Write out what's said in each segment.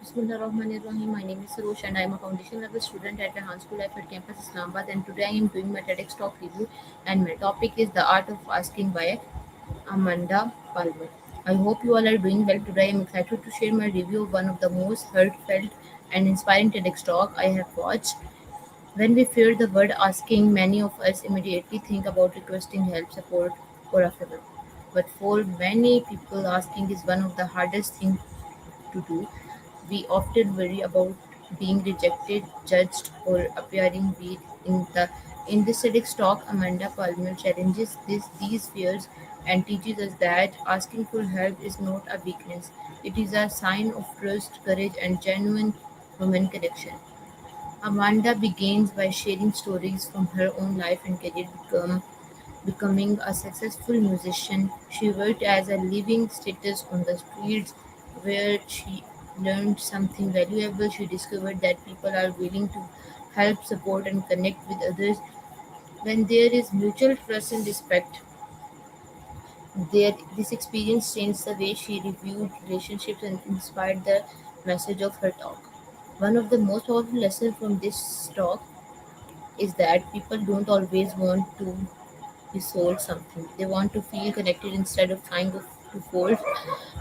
Bismillahirrahmanirrahim. My name is Sarosh and I am a foundation level student at Rehan School Life at Campus Islamabad, and today I am doing my TEDx talk review, and my topic is The Art of Asking by Amanda Palmer. I hope you all are doing well today. I am excited to share my review of one of the most heartfelt and inspiring TEDx talk I have watched. When we fear the word asking, many of us immediately think about requesting help, support, or a favor. But for many people, asking is one of the hardest things to do. We often worry about being rejected, judged, or appearing weak. In this TEDx talk, Amanda Palmer challenges these fears and teaches us that asking for help is not a weakness. It is a sign of trust, courage, and genuine human connection. Amanda begins by sharing stories from her own life and career. Becoming a successful musician, she worked as a living status on the streets where she learned something valuable. She discovered that people are willing to help, support, and connect with others when there is mutual trust and respect. This experience changed the way she reviewed relationships and inspired the message of her talk. One of the most powerful lessons from this talk is that people don't always want to be sold something. They want to feel connected instead of trying to force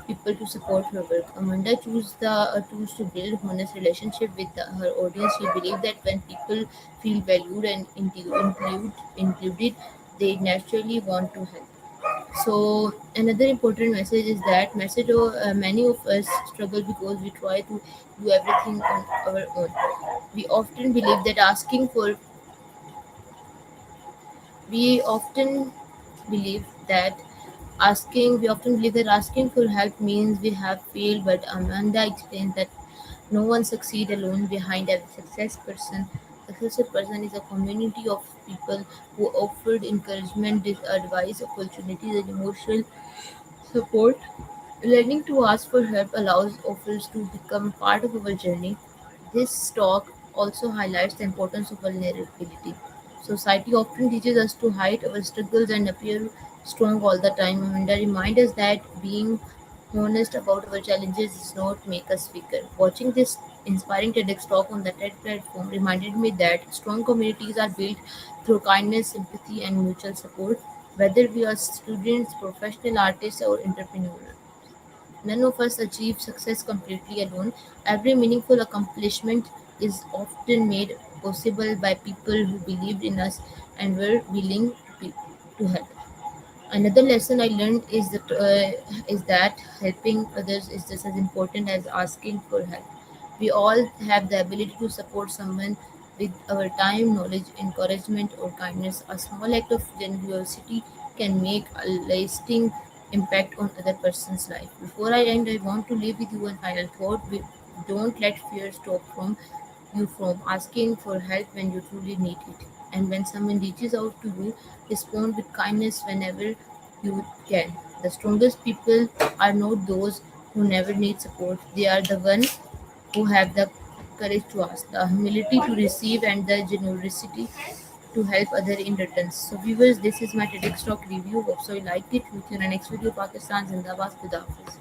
people to support her work. Amanda chose the tools to build honest relationship with her audience. She believed that when people feel valued and included, they naturally want to help. So another important message is that many of us struggle because we try to do everything on our own. We often believe that asking for we believe that we often believe that asking for help means we have failed, but Amanda explains that no one succeeds alone. Behind every successful person is a community of people who offered encouragement, advice, opportunities, and emotional support. Learning to ask for help allows offers to become part of our journey. This talk also highlights the importance of vulnerability. Society often teaches us to hide our struggles and appear strong all the time, and remind us that being honest about our challenges does not make us weaker. Watching this inspiring TEDx talk on the TED platform reminded me that strong communities are built through kindness, sympathy, and mutual support, whether we are students, professional artists, or entrepreneurs. None of us achieve success completely alone. Every meaningful accomplishment is often made possible by people who believed in us and were willing to help. Another lesson I learned is that helping others is just as important as asking for help. We all have the ability to support someone with our time, knowledge, encouragement, or kindness. A small act of generosity can make a lasting impact on other person's life. Before I end, I want to leave with you one final thought. Don't let fear stop you from asking for help when you truly need it. And when someone reaches out to you, respond with kindness whenever you can. The strongest people are not those who never need support, they are the ones who have the courage to ask, the humility to receive, and the generosity to help others in return. So, viewers, this is my TEDx Talk review. Hope so you liked it. Meet you in the next video. Pakistan Zindabad. Khuda Hafiz.